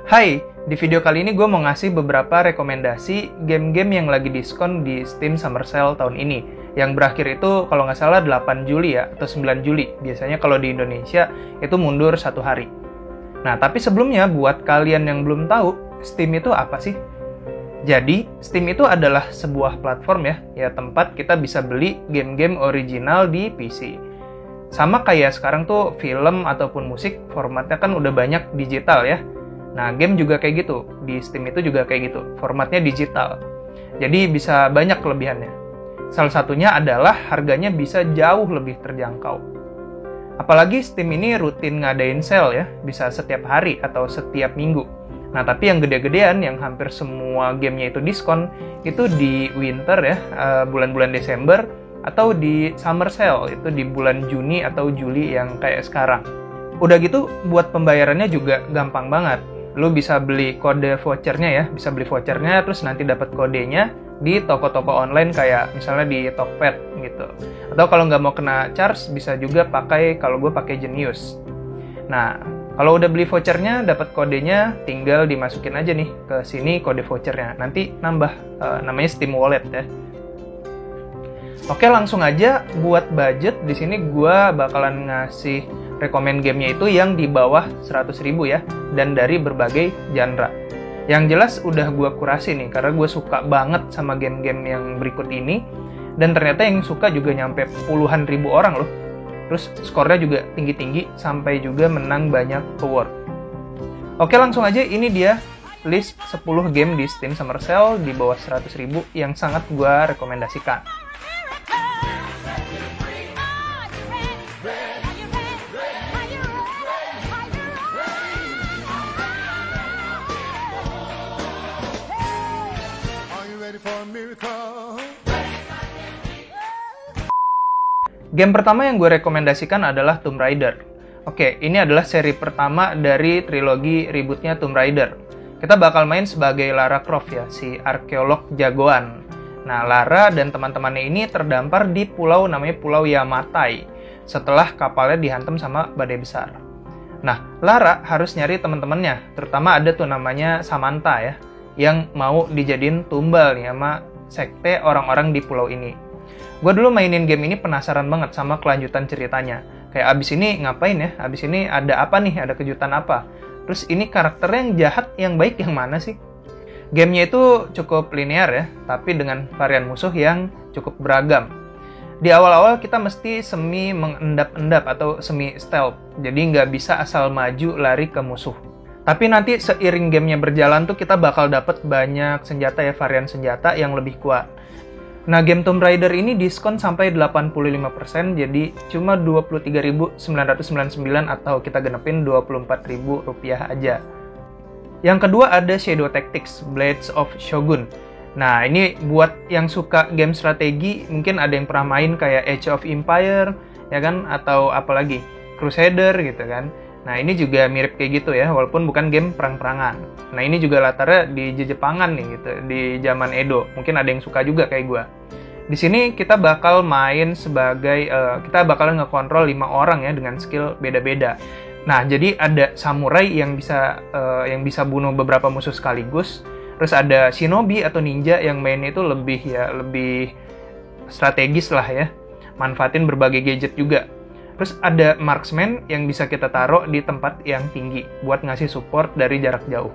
Hai, di video kali ini gue mau ngasih beberapa rekomendasi game-game yang lagi diskon di Steam Summer Sale tahun ini. Yang berakhir itu kalau nggak salah 8 Juli ya, atau 9 Juli. Biasanya kalau di Indonesia itu mundur 1 hari. Nah, tapi sebelumnya buat kalian yang belum tahu, Steam itu apa sih? Jadi, Steam itu adalah sebuah platform ya tempat kita bisa beli game-game original di PC. Sama kayak sekarang tuh film ataupun musik, formatnya kan udah banyak digital ya. Nah, game juga kayak gitu. Di Steam itu juga kayak gitu. Formatnya digital. Jadi bisa banyak kelebihannya. Salah satunya adalah harganya bisa jauh lebih terjangkau. Apalagi Steam ini rutin ngadain sale ya. Bisa setiap hari atau setiap minggu. Nah, tapi yang gede-gedean, yang hampir semua gamenya itu diskon, itu di winter ya, bulan-bulan Desember, atau di summer sale, itu di bulan Juni atau Juli yang kayak sekarang. Udah gitu, buat pembayarannya juga gampang banget. Lu bisa beli kode vouchernya ya, bisa beli vouchernya terus nanti dapat kodenya di toko-toko online kayak misalnya di Tokped gitu. Atau kalau nggak mau kena charge bisa juga pakai, kalau gue pakai Genius. Nah, kalau udah beli vouchernya dapat kodenya, tinggal dimasukin aja nih ke sini kode vouchernya. Nanti nambah namanya Steam Wallet ya. Oke, langsung aja buat budget. Di sini gue bakalan ngasih rekomen gamenya itu yang di bawah 100.000 ya, dan dari berbagai genre. Yang jelas udah gue kurasi nih, karena gue suka banget sama game-game yang berikut ini, dan ternyata yang suka juga nyampe puluhan ribu orang loh. Terus skornya juga tinggi-tinggi, sampai juga menang banyak award. Oke, langsung aja, ini dia list 10 game di Steam Summer Sale di bawah 100.000 yang sangat gue rekomendasikan. Game pertama yang gue rekomendasikan adalah Tomb Raider. Oke, ini adalah seri pertama dari trilogi rebootnya Tomb Raider. Kita bakal main sebagai Lara Croft ya, si arkeolog jagoan. Nah, Lara dan teman-temannya ini terdampar di pulau namanya Pulau Yamatai setelah kapalnya dihantam sama badai besar. Nah, Lara harus nyari teman-temannya, terutama ada tuh namanya Samantha ya, yang mau dijadiin tumbal nih sama sekte orang-orang di pulau ini. Gue dulu mainin game ini penasaran banget sama kelanjutan ceritanya. Kayak abis ini ngapain ya? Abis ini ada apa nih? Ada kejutan apa? Terus ini karakternya yang jahat, yang baik, yang mana sih? Gamenya itu cukup linear ya, tapi dengan varian musuh yang cukup beragam. Di awal-awal kita mesti semi mengendap-endap atau semi stealth. Jadi nggak bisa asal maju lari ke musuh. Tapi nanti seiring gamenya berjalan tuh kita bakal dapet banyak senjata ya, varian senjata yang lebih kuat. Nah, game Tomb Raider ini diskon sampai 85%, jadi cuma 23.999 atau kita genepin Rp24.000 aja. Yang kedua ada Shadow Tactics, Blades of Shogun. Nah, ini buat yang suka game strategi, mungkin ada yang pernah main kayak Age of Empire, ya kan? Atau apalagi, Crusader gitu kan. Nah, ini juga mirip kayak gitu ya, walaupun bukan game perang-perangan. Nah, ini juga latarnya di Jepangan nih gitu, di zaman Edo. Mungkin ada yang suka juga kayak gue. Di sini kita bakal main sebagai, kita bakalan ngekontrol 5 orang ya dengan skill beda-beda. Nah, jadi ada samurai yang bisa bunuh beberapa musuh sekaligus. Terus ada shinobi atau ninja yang mainnya itu lebih strategis lah ya. Manfaatin berbagai gadget juga. Terus ada marksman yang bisa kita taruh di tempat yang tinggi buat ngasih support dari jarak jauh.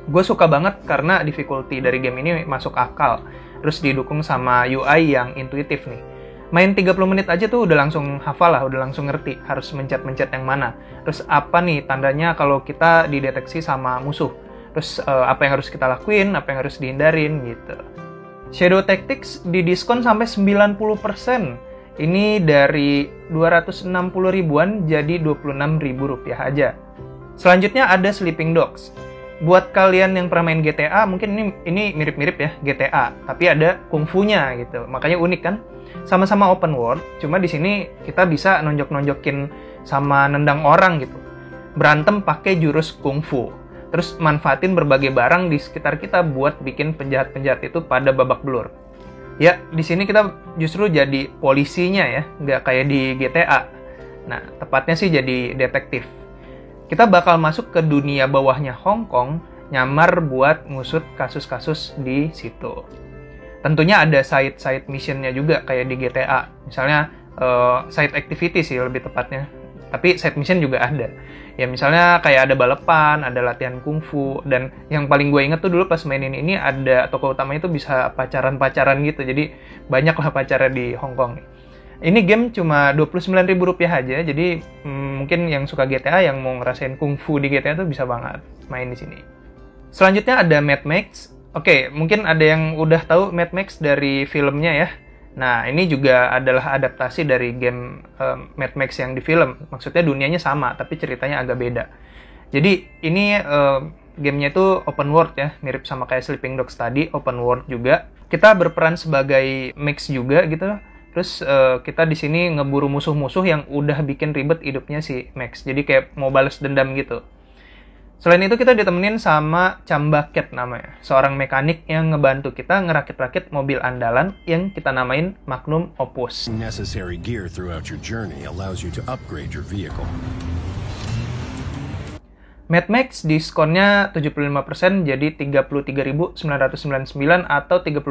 Gue suka banget karena difficulty dari game ini masuk akal. Terus didukung sama UI yang intuitif nih. Main 30 menit aja tuh udah langsung hafal lah, udah langsung ngerti harus mencet-mencet yang mana. Terus apa nih tandanya kalau kita dideteksi sama musuh. Terus apa yang harus kita lakuin, apa yang harus dihindarin gitu. Shadow Tactics didiskon sampai 90%. Ini dari 260 ribuan jadi Rp26.000 aja. Selanjutnya ada Sleeping Dogs. Buat kalian yang pernah main GTA, mungkin ini mirip-mirip ya GTA, tapi ada kungfunya gitu. Makanya unik kan? Sama-sama open world, cuma di sini kita bisa nonjok-nonjokin sama nendang orang gitu. Berantem pakai jurus kungfu. Terus manfaatin berbagai barang di sekitar kita buat bikin penjahat-penjahat itu pada babak belur. Ya, di sini kita justru jadi polisinya ya, nggak kayak di GTA. Nah, tepatnya sih jadi detektif. Kita bakal masuk ke dunia bawahnya Hong Kong, nyamar buat ngusut kasus-kasus di situ. Tentunya ada side missionnya juga kayak di GTA. Misalnya side activity sih lebih tepatnya. Tapi side mission juga ada. Ya misalnya kayak ada balapan, ada latihan kungfu, dan yang paling gue inget tuh dulu pas mainin ini ada tokoh utamanya tuh bisa pacaran-pacaran gitu. Jadi banyak lah pacarnya di Hong Kong. Ini game cuma Rp29.000 aja, jadi mungkin yang suka GTA yang mau ngerasain kungfu di GTA tuh bisa banget main di sini. Selanjutnya ada Mad Max. Oke, mungkin ada yang udah tahu Mad Max dari filmnya ya. Nah, ini juga adalah adaptasi dari game Mad Max yang di film. Maksudnya dunianya sama, tapi ceritanya agak beda. Jadi, ini gamenya itu open world ya, mirip sama kayak Sleeping Dogs tadi, open world juga. Kita berperan sebagai Max juga gitu. Terus kita di sini ngeburu musuh-musuh yang udah bikin ribet hidupnya si Max. Jadi kayak mau balas dendam gitu. Selain itu kita ditemenin sama Cambaket namanya, seorang mekanik yang ngebantu kita ngerakit-rakit mobil andalan yang kita namain Magnum Opus. Necessary gear throughout your journey allows you to upgrade your vehicle. Mad Max diskonnya 75% jadi 33.999 atau 34.000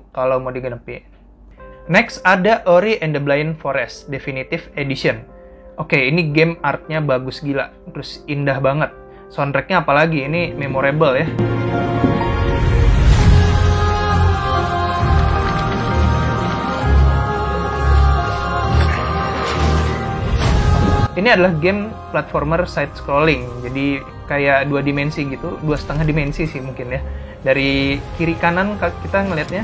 kalau mau digenepin. Next ada Ori and the Blind Forest Definitive Edition. Oke, ini game artnya bagus gila, terus indah banget. Soundtracknya apalagi, ini memorable ya. Ini adalah game platformer side scrolling, jadi kayak 2 dimensi gitu, 2,5 dimensi sih mungkin ya. Dari kiri kanan kita ngelihatnya,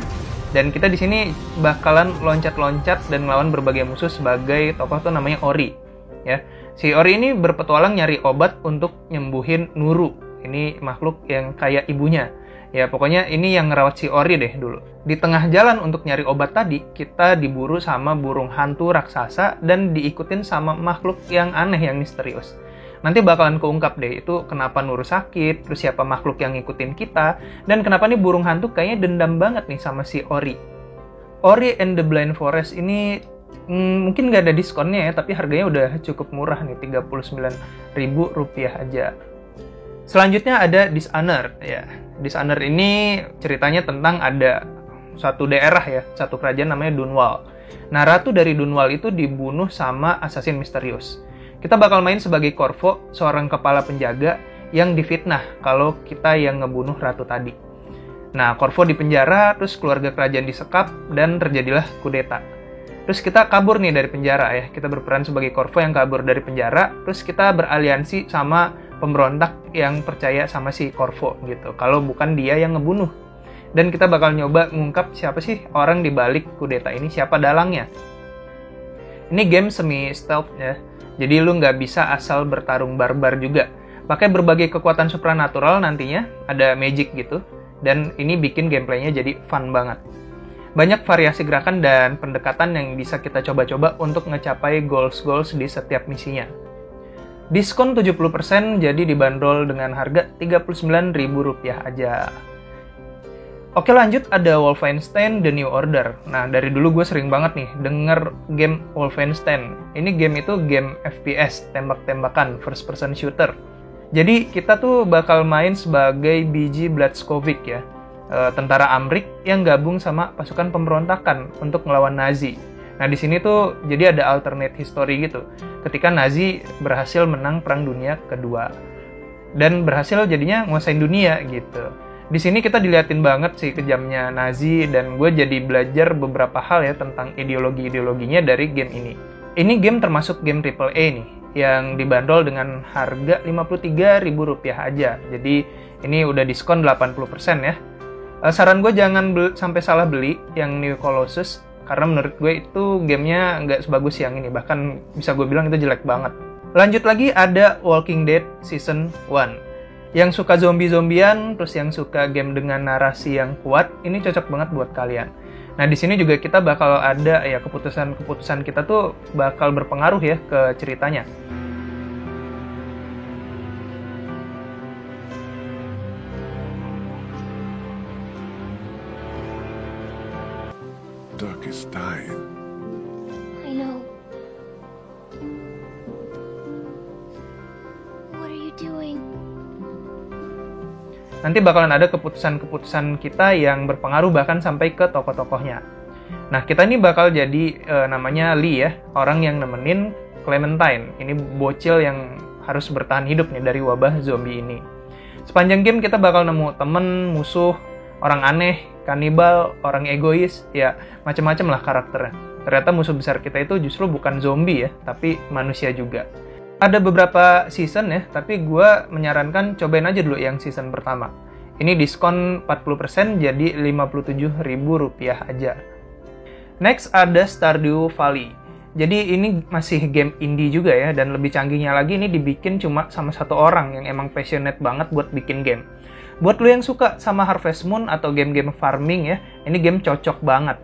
dan kita di sini bakalan loncat-loncat dan melawan berbagai musuh sebagai tokoh tuh namanya Ori, ya. Si Ori ini berpetualang nyari obat untuk nyembuhin Nuru. Ini makhluk yang kayak ibunya. Ya pokoknya ini yang ngerawat si Ori deh dulu. Di tengah jalan untuk nyari obat tadi, kita diburu sama burung hantu raksasa dan diikutin sama makhluk yang aneh yang misterius. Nanti bakalan keungkap deh itu kenapa Nuru sakit, terus siapa makhluk yang ngikutin kita, dan kenapa nih burung hantu kayaknya dendam banget nih sama si Ori. Ori and the Blind Forest ini mungkin nggak ada diskonnya ya, tapi harganya udah cukup murah nih, Rp39.000 aja. Selanjutnya ada Dishonor ya. Dishonor ini ceritanya tentang ada suatu daerah ya, satu kerajaan namanya Dunwall. Nah, ratu dari Dunwall itu dibunuh sama assassin misterius. Kita bakal main sebagai Corvo, seorang kepala penjaga yang difitnah kalau kita yang ngebunuh ratu tadi. Nah, Corvo dipenjara, terus keluarga kerajaan disekap, dan terjadilah kudeta. Terus kita kabur nih dari penjara ya. Kita berperan sebagai Corvo yang kabur dari penjara. Terus kita beraliansi sama pemberontak yang percaya sama si Corvo gitu. Kalau bukan dia yang ngebunuh. Dan kita bakal nyoba ngungkap siapa sih orang di balik kudeta ini, siapa dalangnya. Ini game semi stealth ya. Jadi lu nggak bisa asal bertarung barbar juga. Pakai berbagai kekuatan supranatural nantinya, ada magic gitu. Dan ini bikin gameplaynya jadi fun banget. Banyak variasi gerakan dan pendekatan yang bisa kita coba-coba untuk ngecapai goals di setiap misinya. Diskon 70% jadi dibanderol dengan harga Rp39.000 aja. Oke lanjut, ada Wolfenstein The New Order. Nah dari dulu gue sering banget nih denger game Wolfenstein. Ini game itu game FPS, tembak-tembakan, first person shooter. Jadi kita tuh bakal main sebagai BG Blazkowicz ya. Tentara Amrik yang gabung sama pasukan pemberontakan untuk melawan Nazi. Nah, di sini tuh jadi ada alternate history gitu. Ketika Nazi berhasil menang Perang Dunia Kedua dan berhasil jadinya nguasain dunia gitu. Di sini kita diliatin banget sih kejamnya Nazi dan gue jadi belajar beberapa hal ya tentang ideologinya dari game ini. Ini game termasuk game AAA nih yang dibanderol dengan harga Rp53.000 aja. Jadi ini udah diskon 80% ya. Saran gue jangan sampai salah beli yang New Colossus, karena menurut gue itu gamenya nggak sebagus yang ini, bahkan bisa gue bilang itu jelek banget. Lanjut lagi ada Walking Dead Season 1. Yang suka zombie-zombian, terus yang suka game dengan narasi yang kuat, ini cocok banget buat kalian. Nah di sini juga kita bakal ada ya keputusan kita tuh bakal berpengaruh ya ke ceritanya. Duck is dying. I know. What are you Nanti bakalan ada keputusan-keputusan kita yang berpengaruh bahkan sampai ke tokoh-tokohnya. Nah, kita ini bakal jadi namanya Lee ya, orang yang nemenin Clementine. Ini bocil yang harus bertahan hidup nih dari wabah zombie ini. Sepanjang game kita bakal nemu temen, musuh, orang aneh, kanibal, orang egois, ya macam-macam lah karakternya. Ternyata musuh besar kita itu justru bukan zombie ya, tapi manusia juga. Ada beberapa season ya, tapi gue menyarankan cobain aja dulu yang season pertama. Ini diskon 40% jadi Rp57.000 aja. Next ada Stardew Valley. Jadi ini masih game indie juga ya, dan lebih canggihnya lagi ini dibikin cuma sama satu orang yang emang passionate banget buat bikin game. Buat lo yang suka sama Harvest Moon atau game-game farming ya, ini game cocok banget.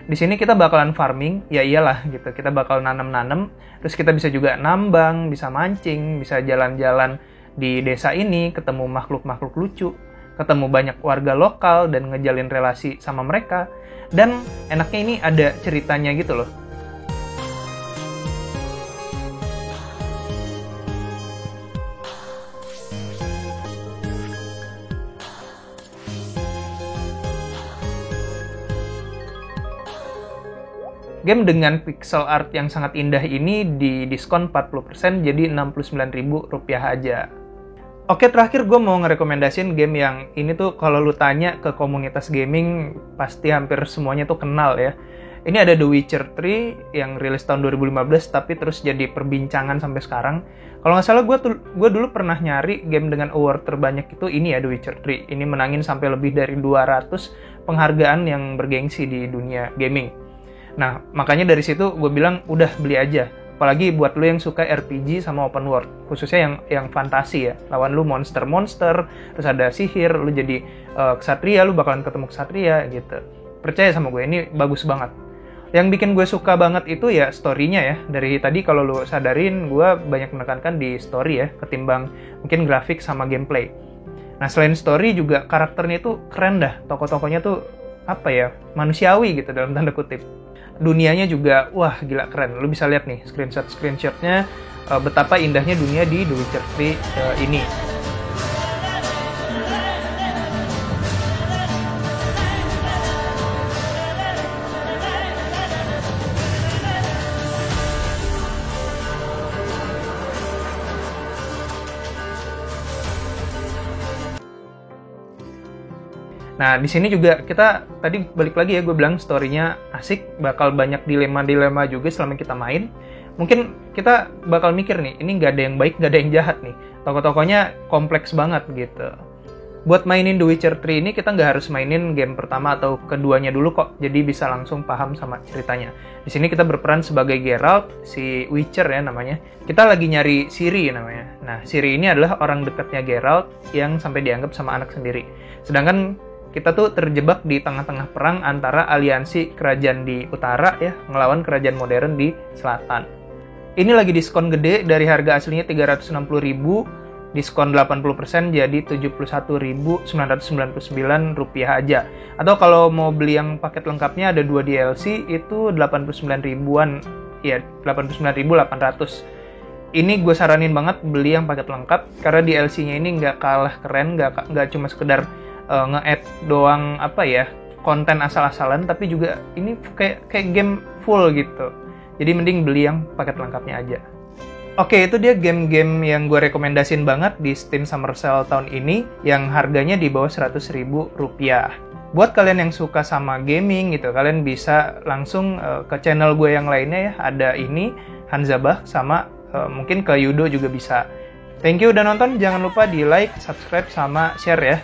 Di sini kita bakalan farming, ya iyalah gitu. Kita bakal nanam-nanam, terus kita bisa juga nambang, bisa mancing, bisa jalan-jalan di desa ini, ketemu makhluk-makhluk lucu, ketemu banyak warga lokal dan ngejalin relasi sama mereka. Dan enaknya ini ada ceritanya gitu loh. Game dengan pixel art yang sangat indah ini di diskon 40% jadi Rp69.000 aja. Oke, terakhir gue mau ngerekomendasiin game yang ini tuh kalau lu tanya ke komunitas gaming pasti hampir semuanya tuh kenal ya. Ini ada The Witcher 3 yang rilis tahun 2015 tapi terus jadi perbincangan sampai sekarang. Kalau nggak salah gue dulu pernah nyari game dengan award terbanyak itu ini ya, The Witcher 3. Ini menangin sampai lebih dari 200 penghargaan yang bergengsi di dunia gaming. Nah, makanya dari situ gue bilang udah beli aja. Apalagi buat lu yang suka RPG sama open world, khususnya yang fantasi ya. Lawan lu monster-monster, terus ada sihir, lu jadi ksatria, lu bakalan ketemu ksatria gitu. Percaya sama gue, ini bagus banget. Yang bikin gue suka banget itu ya story-nya ya. Dari tadi kalau lu sadarin, gue banyak menekankan di story ya, ketimbang mungkin grafik sama gameplay. Nah, selain story juga karakternya itu keren dah. Tokoh-tokohnya tuh apa ya, manusiawi gitu dalam tanda kutip. Dunianya juga, wah gila keren. Lu bisa lihat nih screenshot-nya betapa indahnya dunia di The Witcher 3 ini. Nah, di sini juga kita tadi balik lagi ya, gue bilang story-nya asik, bakal banyak dilema-dilema juga selama kita main. Mungkin kita bakal mikir nih, ini nggak ada yang baik, nggak ada yang jahat nih. Tokoh-tokohnya kompleks banget gitu. Buat mainin The Witcher 3 ini kita nggak harus mainin game pertama atau keduanya dulu kok, jadi bisa langsung paham sama ceritanya. Di sini kita berperan sebagai Geralt, si Witcher ya namanya. Kita lagi nyari Ciri namanya. Nah, Ciri ini adalah orang dekatnya Geralt yang sampai dianggap sama anak sendiri. Sedangkan kita tuh terjebak di tengah-tengah perang antara aliansi kerajaan di utara ya, ngelawan kerajaan modern di selatan. Ini lagi diskon gede dari harga aslinya Rp360.000, diskon 80% jadi Rp79.999 aja. Atau kalau mau beli yang paket lengkapnya ada 2 DLC itu 89 ribuan, ya 89.800. Ini gue saranin banget beli yang paket lengkap karena DLC-nya ini nggak kalah keren, nggak cuma sekedar nge-add doang apa ya, konten asal-asalan, tapi juga ini kayak game full gitu. Jadi mending beli yang paket lengkapnya aja. Oke, itu dia game-game yang gue rekomendasiin banget di Steam Summer Sale tahun ini yang harganya di bawah Rp100.000. Buat kalian yang suka sama gaming gitu, kalian bisa langsung ke channel gue yang lainnya ya. Ada ini Hanzabah sama mungkin ke Yudo juga bisa. Thank you udah nonton, jangan lupa di like, subscribe sama share ya.